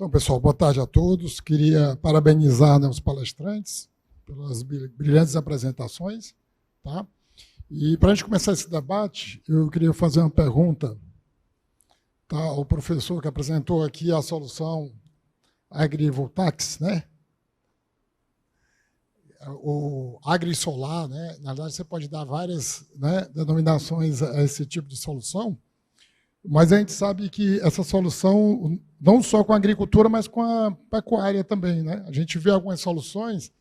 Então, pessoal, boa tarde a todos. Queria parabenizar, né, os palestrantes pelas brilhantes apresentações. Tá? E, para a gente começar esse debate, eu queria fazer uma pergunta, tá, ao professor que apresentou aqui a solução agrivoltaics, né? O agri-solar, né? Na verdade, você pode dar várias, né, denominações a esse tipo de solução, mas a gente sabe que essa solução, não só com a agricultura, mas com a pecuária também, né? A gente vê algumas soluções,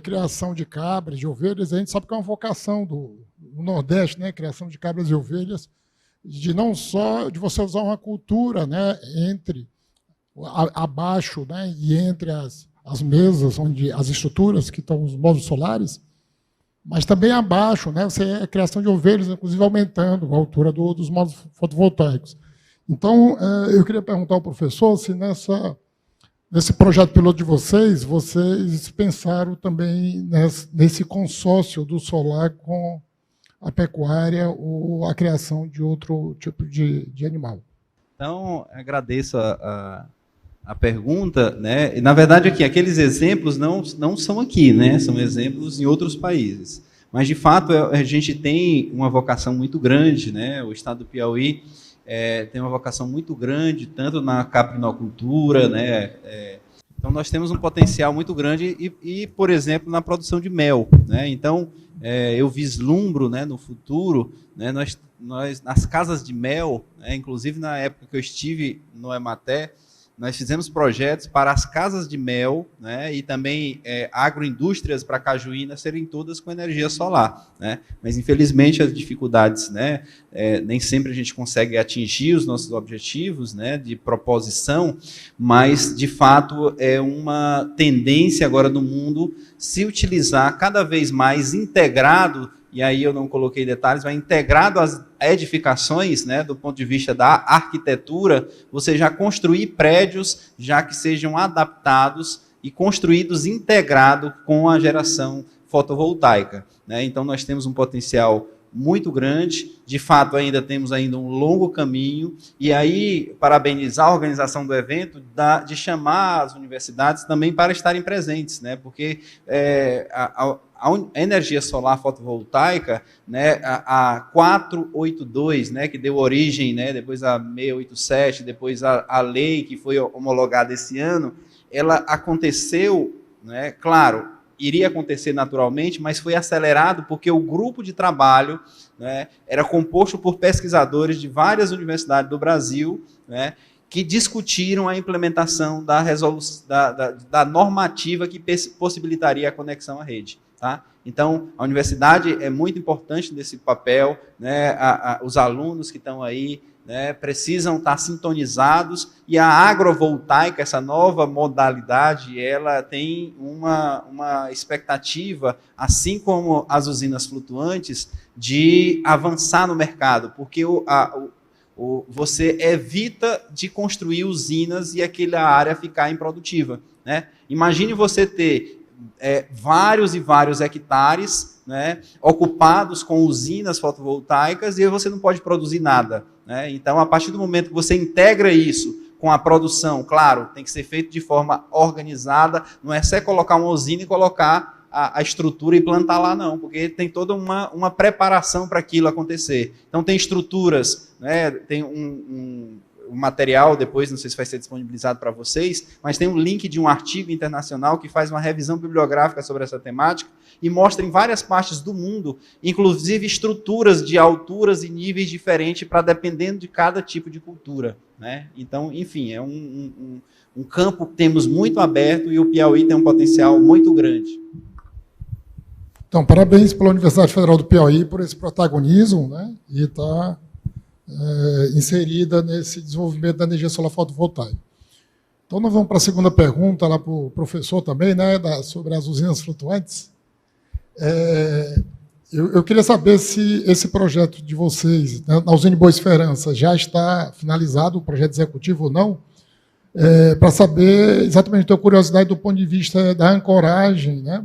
criação de cabras, de ovelhas, a gente sabe que é uma vocação do Nordeste, né? Criação de cabras e ovelhas, de não só de você usar uma cultura, né, entre abaixo, né, e entre as mesas, onde as estruturas que estão os módulos solares, mas também abaixo, né, a criação de ovelhas, inclusive aumentando a altura dos módulos fotovoltaicos. Então, eu queria perguntar ao professor se nesse projeto piloto de vocês pensaram também nesse consórcio do solar com a pecuária ou a criação de outro tipo de animal. Então, agradeço a pergunta, né? E, na verdade, aqui, aqueles exemplos não são aqui, né? São exemplos em outros países. Mas, de fato, a gente tem uma vocação muito grande, né? O estado do Piauí tem uma vocação muito grande, tanto na caprinocultura, né? Então, nós temos um potencial muito grande e, por exemplo, na produção de mel, né? Então, eu vislumbro, né, no futuro, né, nós nas casas de mel, né, inclusive na época que eu estive no Emater, nós fizemos projetos para as casas de mel, né, e também agroindústrias para cajuína serem todas com energia solar, né? Mas, infelizmente, as dificuldades, né, nem sempre a gente consegue atingir os nossos objetivos, né, de proposição, mas, de fato, é uma tendência agora no mundo se utilizar cada vez mais integrado, e aí eu não coloquei detalhes, mas integrado às edificações, né, do ponto de vista da arquitetura, você já construir prédios já que sejam adaptados e construídos integrado com a geração fotovoltaica, né? Então nós temos um potencial muito grande, de fato ainda temos um longo caminho, e aí parabenizar a organização do evento, de chamar as universidades também para estarem presentes, né? Porque a energia solar fotovoltaica, né, a 482, né, que deu origem, né, depois a 687, depois a lei que foi homologada esse ano, ela aconteceu, né, claro, iria acontecer naturalmente, mas foi acelerado porque o grupo de trabalho, né, era composto por pesquisadores de várias universidades do Brasil, né, que discutiram a implementação da normativa que possibilitaria a conexão à rede. Tá? Então, a universidade é muito importante nesse papel, né? Os alunos que estão aí, né, precisam estar sintonizados, e a agrovoltaica, essa nova modalidade, ela tem uma expectativa, assim como as usinas flutuantes, de avançar no mercado, porque você evita de construir usinas e aquela área ficar improdutiva, né? Imagine você ter vários e vários hectares, né, ocupados com usinas fotovoltaicas, e você não pode produzir nada, né? Então, a partir do momento que você integra isso com a produção, claro, tem que ser feito de forma organizada, não é só colocar uma usina e colocar a estrutura e plantar lá, não, porque tem toda uma preparação para aquilo acontecer. Então, tem estruturas, né, tem um material, depois, não sei se vai ser disponibilizado para vocês, mas tem um link de um artigo internacional que faz uma revisão bibliográfica sobre essa temática e mostra em várias partes do mundo, inclusive estruturas de alturas e níveis diferentes para dependendo de cada tipo de cultura, né? Então, enfim, é um campo que temos muito aberto e o Piauí tem um potencial muito grande. Então, parabéns pela Universidade Federal do Piauí por esse protagonismo, né? E está inserida nesse desenvolvimento da energia solar fotovoltaica. Então, nós vamos para a segunda pergunta, lá para o professor também, né, sobre as usinas flutuantes. Eu queria saber se esse projeto de vocês, né, na usina Boa Esperança, já está finalizado, o projeto executivo ou não, para saber exatamente, tenho curiosidade do ponto de vista da ancoragem, né,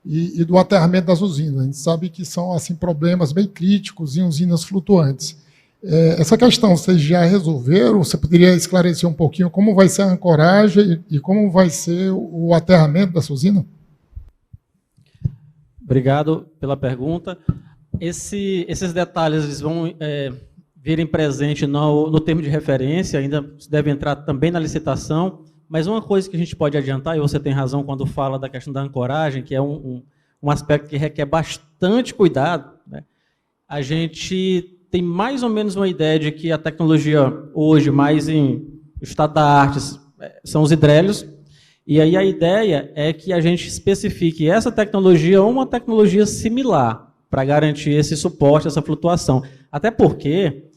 e do aterramento das usinas. A gente sabe que são assim, problemas bem críticos em usinas flutuantes. Essa questão vocês já resolveram? Você poderia esclarecer um pouquinho como vai ser a ancoragem e como vai ser o aterramento dessa usina? Obrigado pela pergunta. Esses detalhes eles vão virem presente no termo de referência, ainda deve entrar também na licitação, mas uma coisa que a gente pode adiantar, e você tem razão quando fala da questão da ancoragem, que é um aspecto que requer bastante cuidado, né? A gente tem mais ou menos uma ideia de que a tecnologia hoje, mais em estado da arte, são os hidrélios, e aí a ideia é que a gente especifique essa tecnologia ou uma tecnologia similar para garantir esse suporte, essa flutuação. Até porque,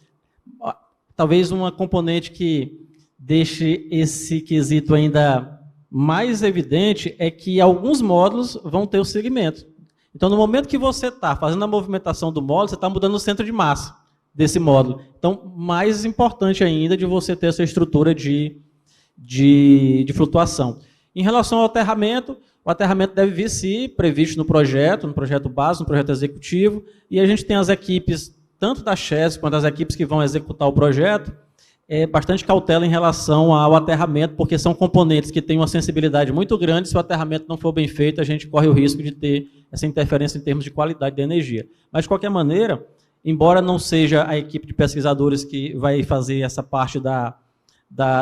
talvez uma componente que deixe esse quesito ainda mais evidente é que alguns módulos vão ter o segmento. Então, no momento que você está fazendo a movimentação do módulo, você está mudando o centro de massa desse módulo. Então, mais importante ainda de você ter essa estrutura de flutuação. Em relação ao aterramento, o aterramento deve vir, sim, previsto no projeto base, no projeto executivo, e a gente tem as equipes, tanto da Chess quanto as equipes que vão executar o projeto, bastante cautela em relação ao aterramento, porque são componentes que têm uma sensibilidade muito grande. Se o aterramento não for bem feito, a gente corre o risco de ter essa interferência em termos de qualidade da energia. Mas, de qualquer maneira, embora não seja a equipe de pesquisadores que vai fazer essa parte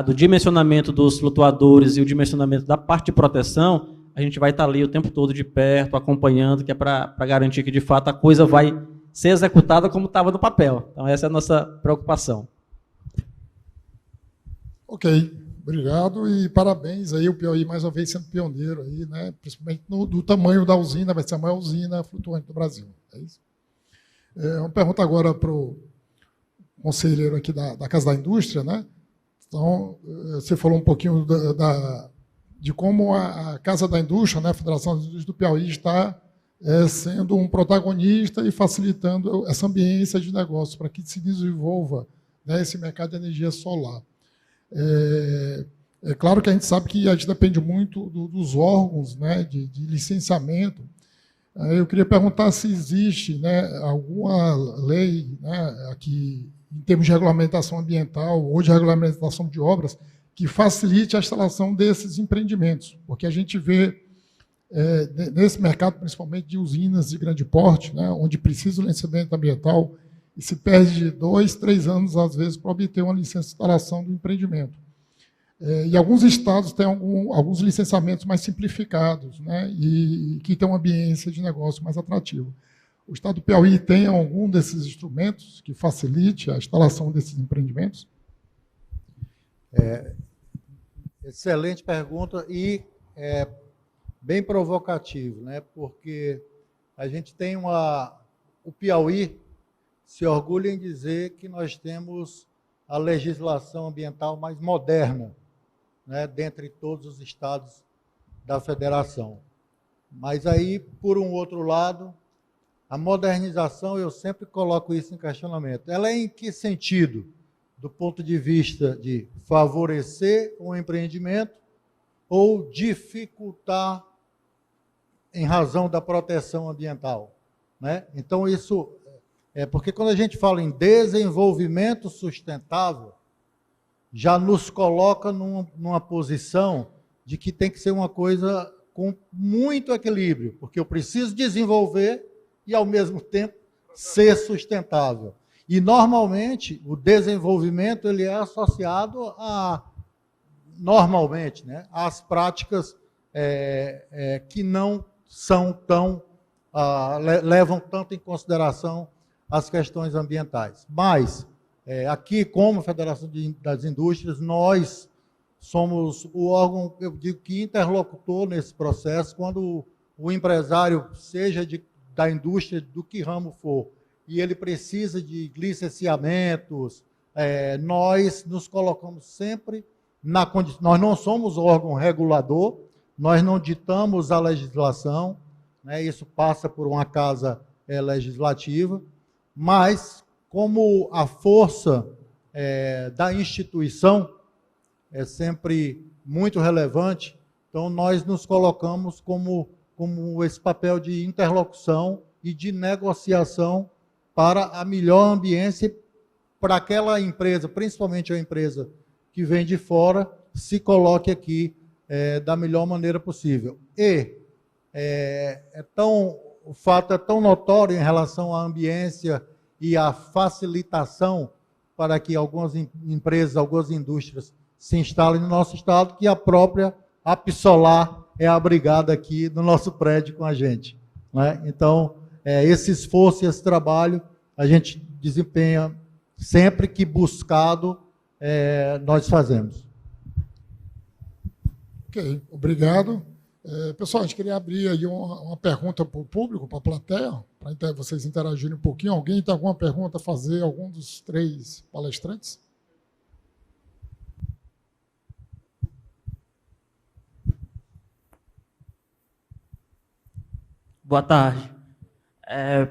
do dimensionamento dos flutuadores e o dimensionamento da parte de proteção, a gente vai estar ali o tempo todo de perto, acompanhando, que é para garantir que, de fato, a coisa vai ser executada como estava no papel. Então, essa é a nossa preocupação. Ok, obrigado e parabéns aí, o Piauí mais uma vez sendo pioneiro aí, né? Principalmente do tamanho da usina, vai ser a maior usina flutuante do Brasil. É isso? Uma pergunta agora para o conselheiro aqui da Casa da Indústria, né? Então, você falou um pouquinho de como a Casa da Indústria, né, a Federação das Indústrias do Piauí, está sendo um protagonista e facilitando essa ambiência de negócio para que se desenvolva, né, esse mercado de energia solar. É claro que a gente sabe que a gente depende muito dos órgãos, né, de licenciamento. Eu queria perguntar se existe, né, alguma lei, né, aqui, em termos de regulamentação ambiental ou de regulamentação de obras, que facilite a instalação desses empreendimentos, porque a gente vê, nesse mercado, principalmente de usinas de grande porte, né, onde precisa o licenciamento ambiental, e se perde 2, 3 anos, às vezes, para obter uma licença de instalação do empreendimento. E alguns estados têm alguns licenciamentos mais simplificados, né, e que têm uma ambiência de negócio mais atrativa. O estado do Piauí tem algum desses instrumentos que facilite a instalação desses empreendimentos? Excelente pergunta e bem provocativo, né, porque a gente tem o Piauí se orgulha em dizer que nós temos a legislação ambiental mais moderna, né, dentre todos os estados da federação. Mas aí, por um outro lado, a modernização, eu sempre coloco isso em questionamento. Ela é em que sentido? Do ponto de vista de favorecer o empreendimento ou dificultar em razão da proteção ambiental, né? Então, isso porque quando a gente fala em desenvolvimento sustentável, já nos coloca numa posição de que tem que ser uma coisa com muito equilíbrio, porque eu preciso desenvolver e, ao mesmo tempo, ser sustentável. E, normalmente, o desenvolvimento ele é associado normalmente, né, às práticas que não são tão, levam tanto em consideração as questões ambientais. Mas, aqui, como Federação das Indústrias, nós somos o órgão, eu digo que interlocutor nesse processo, quando o empresário, seja da indústria, do que ramo for, e ele precisa de licenciamentos, nós nos colocamos sempre na condição. Nós não somos órgão regulador, nós não ditamos a legislação, né, isso passa por uma casa legislativa, mas como a força da instituição é sempre muito relevante, então nós nos colocamos como esse papel de interlocução e de negociação para a melhor ambiência para aquela empresa, principalmente a empresa que vem de fora, se coloque aqui da melhor maneira possível. E o fato é tão notório em relação à ambiência e à facilitação para que algumas empresas, algumas indústrias se instalem no nosso estado, que a própria Apsolar é abrigada aqui no nosso prédio com a gente, né? Então, esse esforço e esse trabalho a gente desempenha sempre que buscado, nós fazemos. Ok, obrigado. Pessoal, a gente queria abrir aí uma pergunta para o público, para a plateia, para vocês interagirem um pouquinho. Alguém tem alguma pergunta a fazer, algum dos 3 palestrantes? Boa tarde.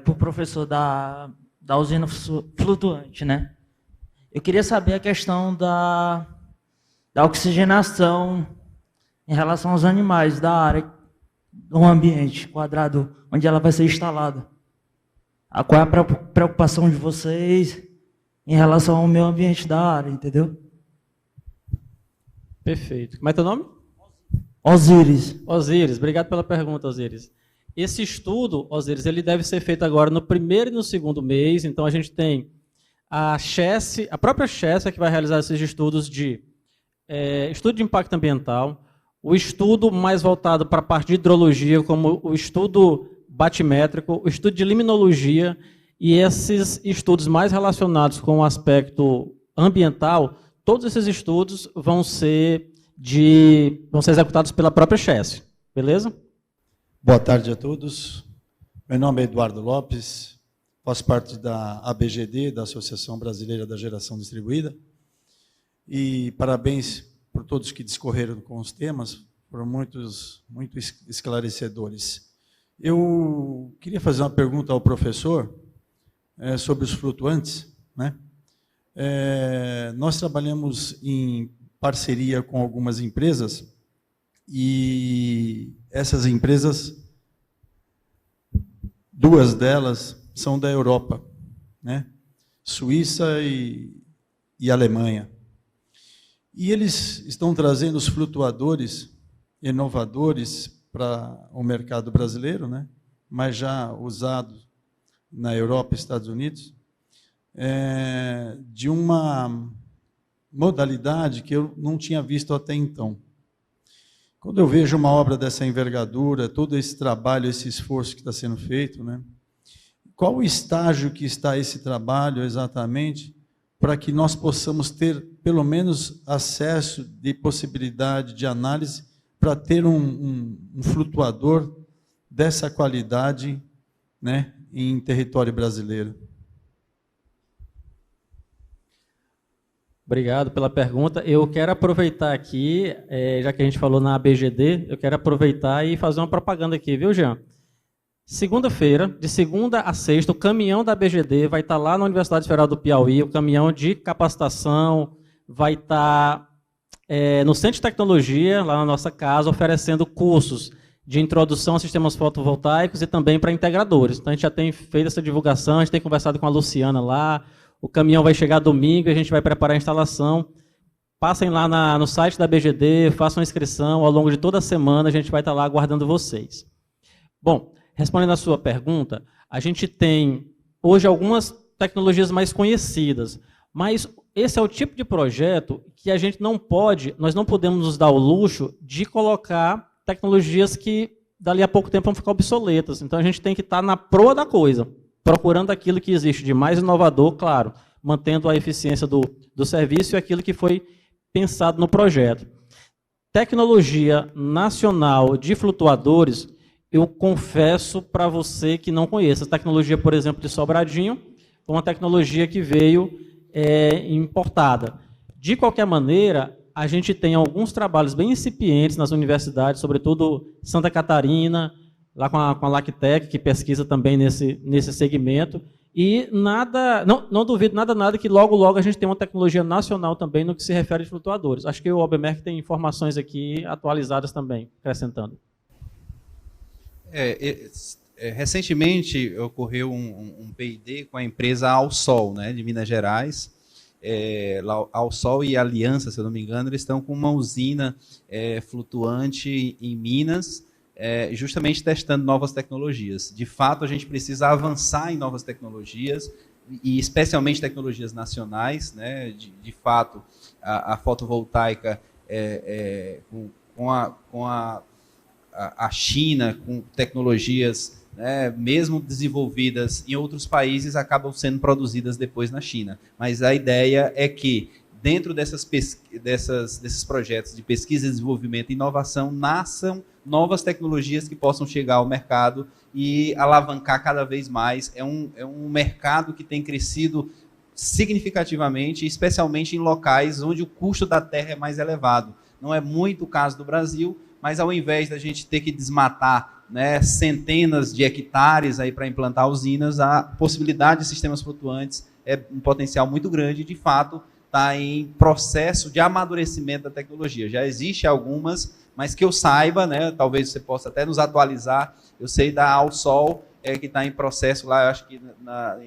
Para o professor da usina flutuante, né? Eu queria saber a questão da oxigenação em relação aos animais da área, do ambiente quadrado onde ela vai ser instalada. Qual é a preocupação de vocês em relação ao meio ambiente da área, entendeu? Perfeito. Como é teu nome? Osíris. Osíris, obrigado pela pergunta, Osíris. Esse estudo, Osíris, ele deve ser feito agora no primeiro e no segundo mês. Então, a gente tem a própria Chesse que vai realizar esses estudos de estudo de impacto ambiental, o estudo mais voltado para a parte de hidrologia, como o estudo batimétrico, o estudo de liminologia, e esses estudos mais relacionados com o aspecto ambiental, todos esses estudos vão ser executados pela própria Chesse. Beleza? Boa tarde a todos. Meu nome é Eduardo Lopes, faço parte da ABGD, da Associação Brasileira da Geração Distribuída, e parabéns por todos que discorreram com os temas, foram muito esclarecedores. Eu queria fazer uma pergunta ao professor sobre os flutuantes, né? Nós trabalhamos em parceria com algumas empresas, e essas empresas, 2 delas são da Europa, né? Suíça e Alemanha. E eles estão trazendo os flutuadores inovadores para o mercado brasileiro, né? Mas já usados na Europa e Estados Unidos, de uma modalidade que eu não tinha visto até então. Quando eu vejo uma obra dessa envergadura, todo esse trabalho, esse esforço que está sendo feito, né? Qual o estágio que está esse trabalho exatamente para que nós possamos ter, pelo menos, acesso de possibilidade de análise para ter um flutuador dessa qualidade, né, em território brasileiro? Obrigado pela pergunta. Eu quero aproveitar aqui, já que a gente falou na ABGD, eu quero aproveitar e fazer uma propaganda aqui, viu, Jean? Segunda-feira, de segunda a sexta, o caminhão da ABGD vai estar lá na Universidade Federal do Piauí, o caminhão de capacitação vai estar no Centro de Tecnologia, lá na nossa casa, oferecendo cursos de introdução a sistemas fotovoltaicos e também para integradores. Então, a gente já tem feito essa divulgação, a gente tem conversado com a Luciana lá. O caminhão vai chegar domingo, a gente vai preparar a instalação. Passem lá no site da BGD, façam a inscrição. Ao longo de toda a semana, a gente vai estar lá aguardando vocês. Bom, respondendo a sua pergunta, a gente tem hoje algumas tecnologias mais conhecidas, mas esse é o tipo de projeto que a gente nós não podemos nos dar o luxo de colocar tecnologias que dali a pouco tempo vão ficar obsoletas. Então, a gente tem que estar na proa da coisa, procurando aquilo que existe de mais inovador, claro, mantendo a eficiência do serviço e aquilo que foi pensado no projeto. Tecnologia nacional de flutuadores, eu confesso para você que não conheço. A tecnologia, por exemplo, de Sobradinho, é uma tecnologia que veio importada. De qualquer maneira, a gente tem alguns trabalhos bem incipientes nas universidades, sobretudo Santa Catarina, lá com a Lactec, que pesquisa também nesse segmento, e não duvido nada que logo a gente tem uma tecnologia nacional também no que se refere a flutuadores. Acho que o Albemerc tem informações aqui atualizadas também, acrescentando. Recentemente ocorreu um P&D com a empresa Alsol, né, de Minas Gerais, Ao Sol e Aliança, se eu não me engano, eles estão com uma usina flutuante em Minas, justamente testando novas tecnologias. De fato, a gente precisa avançar em novas tecnologias, e especialmente tecnologias nacionais, né? De fato, a fotovoltaica com a China, com tecnologias, né, mesmo desenvolvidas em outros países, acabam sendo produzidas depois na China. Mas a ideia é que, dentro desses projetos de pesquisa, desenvolvimento e inovação, nasçam novas tecnologias que possam chegar ao mercado e alavancar cada vez mais. É um mercado que tem crescido significativamente, especialmente em locais onde o custo da terra é mais elevado. Não é muito o caso do Brasil, mas ao invés da gente ter que desmatar, né, centenas de hectares para implantar usinas, a possibilidade de sistemas flutuantes é um potencial muito grande e, de fato, está em processo de amadurecimento da tecnologia. Já existe algumas, mas que eu saiba, né, talvez você possa até nos atualizar, eu sei da Ao Sol, que está em processo lá, eu acho que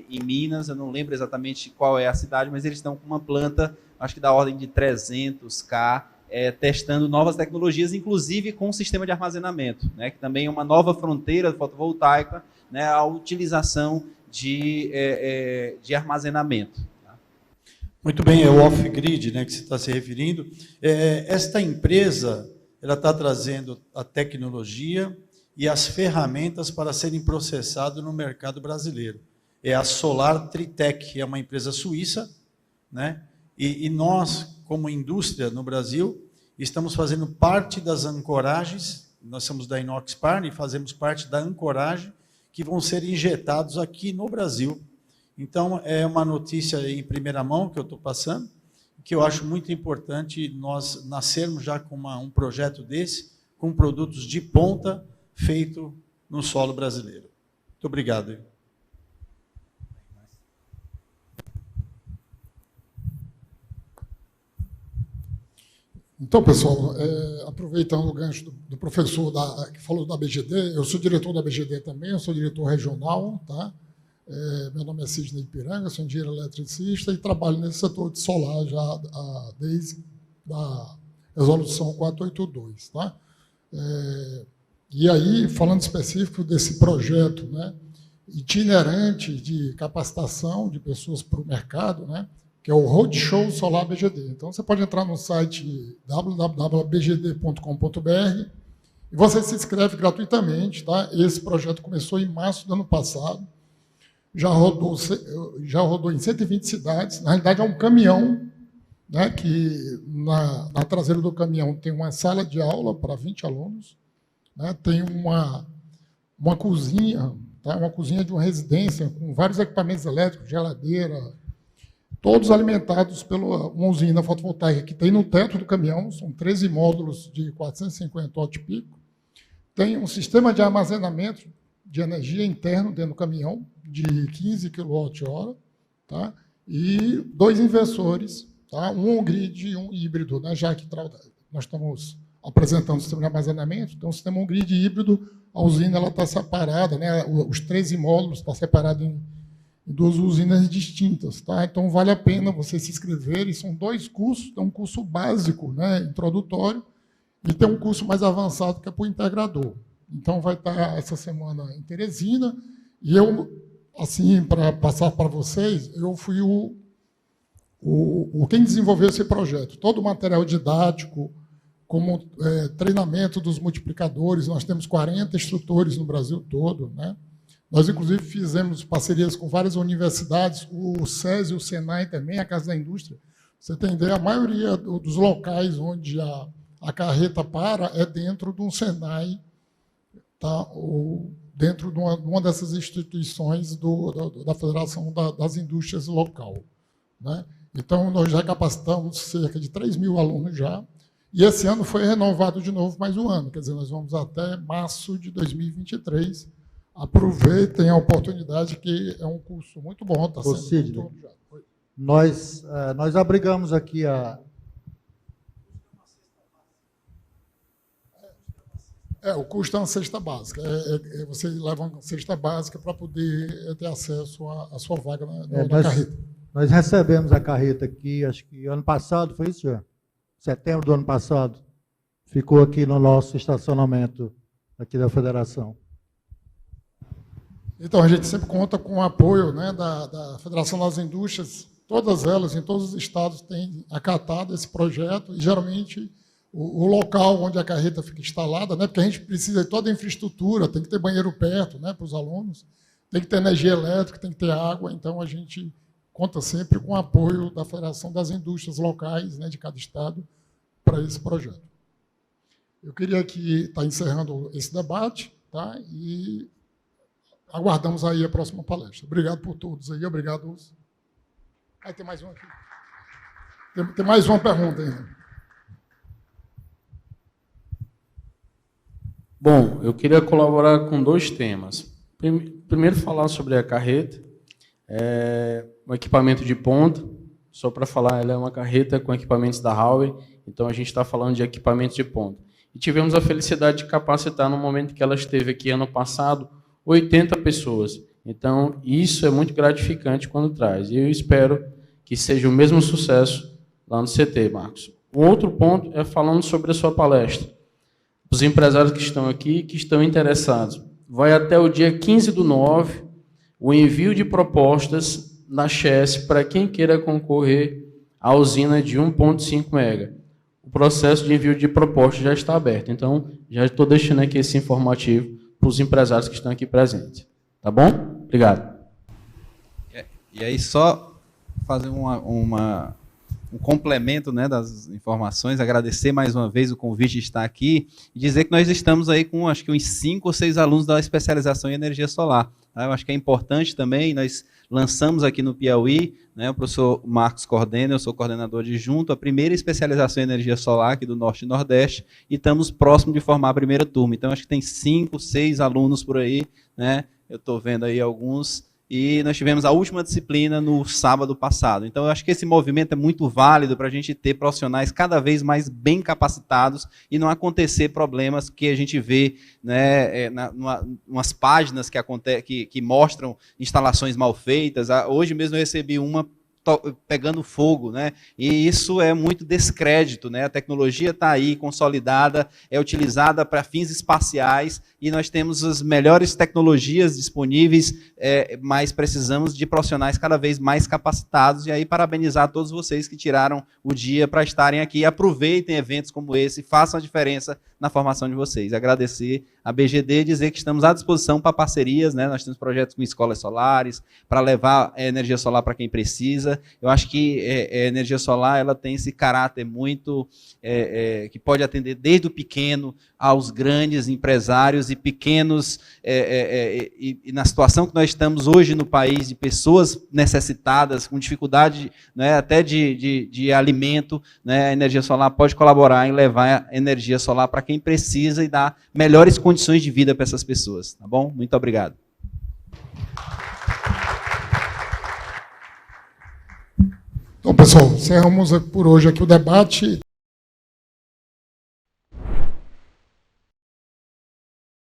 em Minas, eu não lembro exatamente qual é a cidade, mas eles estão com uma planta, acho que da ordem de 300K, testando novas tecnologias, inclusive com o sistema de armazenamento, né, que também é uma nova fronteira fotovoltaica, né, a utilização de armazenamento. Tá? Muito bem, é o off-grid, né, que você está se referindo. Esta empresa, ela está trazendo a tecnologia e as ferramentas para serem processadas no mercado brasileiro. É a Solar Tritec, que é uma empresa suíça, né? E nós, como indústria no Brasil, estamos fazendo parte das ancoragens, nós somos da Inoxpar e fazemos parte da ancoragem, que vão ser injetados aqui no Brasil. Então, é uma notícia em primeira mão que eu estou passando, que eu acho muito importante nós nascermos já com um projeto desse, com produtos de ponta, feito no solo brasileiro. Muito obrigado. Então, pessoal, aproveitando o gancho do professor que falou da BGD, eu sou diretor da BGD também, eu sou diretor regional, tá? Meu nome é Sidney Piranga, sou engenheiro eletricista e trabalho nesse setor de solar já desde a resolução 482, tá? E aí, falando específico desse projeto, né, itinerante de capacitação de pessoas para o mercado, né, que é o Roadshow Solar BGD. Então, você pode entrar no site www.bgd.com.br e você se inscreve gratuitamente. Tá? Esse projeto começou em março do ano passado, já rodou em 120 cidades. Na realidade, é um caminhão, né, que na traseira do caminhão tem uma sala de aula para 20 alunos, né, tem uma cozinha, tá? Uma cozinha de uma residência com vários equipamentos elétricos, geladeira, todos alimentados pela uma usina fotovoltaica que tem no teto do caminhão, são 13 módulos de 450 watt-pico. Tem um sistema de armazenamento de energia interno dentro do caminhão, de 15 kWh, tá? E 2 inversores, tá? Um on-grid e um híbrido, né? Já que nós estamos apresentando o sistema de armazenamento, então o sistema on-grid híbrido, a usina está separada, né? Os 13 módulos estão separados em 2 usinas distintas, tá? Então vale a pena você se inscrever, e são 2 cursos, tem um curso básico, né, introdutório, e tem um curso mais avançado que é para o integrador. Então vai estar essa semana em Teresina, e eu, assim, para passar para vocês, eu fui quem desenvolveu esse projeto. Todo o material didático, como treinamento dos multiplicadores, nós temos 40 instrutores no Brasil todo, né? Nós, inclusive, fizemos parcerias com várias universidades, o SESI, o SENAI também, a Casa da Indústria. Você tem ideia, a maioria dos locais onde a carreta para é dentro de um SENAI, tá? Ou dentro de uma dessas instituições da Federação das Indústrias local, né? Então, nós já capacitamos cerca de 3.000 alunos já, e esse ano foi renovado de novo mais um ano, quer dizer, nós vamos até março de 2023. Aproveitem a oportunidade, que é um curso muito bom, está sendo Sidney, muito já. nós abrigamos aqui o custo é uma cesta básica. Você leva uma cesta básica para poder ter acesso à sua vaga na carreta. Nós recebemos a carreta aqui, acho que ano passado, foi isso, já? Setembro do ano passado. Ficou aqui no nosso estacionamento aqui da Federação. Então, a gente sempre conta com o apoio, né, da Federação das Indústrias. Todas elas, em todos os estados, têm acatado esse projeto, e geralmente o local onde a carreta fica instalada, né, porque a gente precisa de toda a infraestrutura, tem que ter banheiro perto, né, para os alunos, tem que ter energia elétrica, tem que ter água, então a gente conta sempre com o apoio da Federação das Indústrias locais, né, de cada estado, para esse projeto. Eu queria aqui estar encerrando esse debate, tá, e aguardamos aí a próxima palestra. Obrigado por todos aí, obrigado. Ah, tem mais um aqui. Tem mais uma pergunta ainda. Bom, eu queria colaborar com 2 temas. Primeiro, falar sobre a carreta, um equipamento de ponta. Só para falar, ela é uma carreta com equipamentos da Huawei, então a gente está falando de equipamentos de ponta. E tivemos a felicidade de capacitar, no momento que ela esteve aqui ano passado, 80 pessoas. Então, isso é muito gratificante quando traz. E eu espero que seja o mesmo sucesso lá no CT, Marcos. O outro ponto é falando sobre a sua palestra. Os empresários que estão aqui, que estão interessados. Vai até o dia 15/9 o envio de propostas na Chess para quem queira concorrer à usina de 1,5 MB. O processo de envio de propostas já está aberto. Então, já estou deixando aqui esse informativo para os empresários que estão aqui presentes. Tá bom? Obrigado. E aí, só fazer um complemento, né, das informações, agradecer mais uma vez o convite de estar aqui e dizer que nós estamos aí com, acho que uns 5 ou 6 alunos da especialização em energia solar. Tá? Eu acho que é importante também, nós lançamos aqui no Piauí, né, o professor Marcos coordena, eu sou coordenador adjunto, a primeira especialização em energia solar aqui do Norte e Nordeste, e estamos próximos de formar a primeira turma. Então, acho que tem 5, 6 alunos por aí, né? Eu estou vendo aí alguns. E nós tivemos a última disciplina no sábado passado. Então, eu acho que esse movimento é muito válido para a gente ter profissionais cada vez mais bem capacitados e não acontecer problemas que a gente vê, né, umas páginas que mostram instalações mal feitas. Hoje mesmo eu recebi uma pegando fogo, né? E isso é muito descrédito, né? A tecnologia está aí consolidada, é utilizada para fins espaciais e nós temos as melhores tecnologias disponíveis, mas precisamos de profissionais cada vez mais capacitados. E aí parabenizar todos vocês que tiraram o dia para estarem aqui. Aproveitem eventos como esse, façam a diferença na formação de vocês. Agradecer a BGD, dizer que estamos à disposição para parcerias, né? Nós temos projetos com escolas solares, para levar energia solar para quem precisa. Eu acho que a energia solar ela tem esse caráter muito que pode atender desde o pequeno aos grandes empresários e pequenos, e na situação que nós estamos hoje no país, de pessoas necessitadas, com dificuldade, né, até de alimento, né, a energia solar pode colaborar em levar a energia solar para quem precisa e dar melhores condições de vida para essas pessoas. Tá bom? Muito obrigado. Então, pessoal, encerramos por hoje aqui o debate.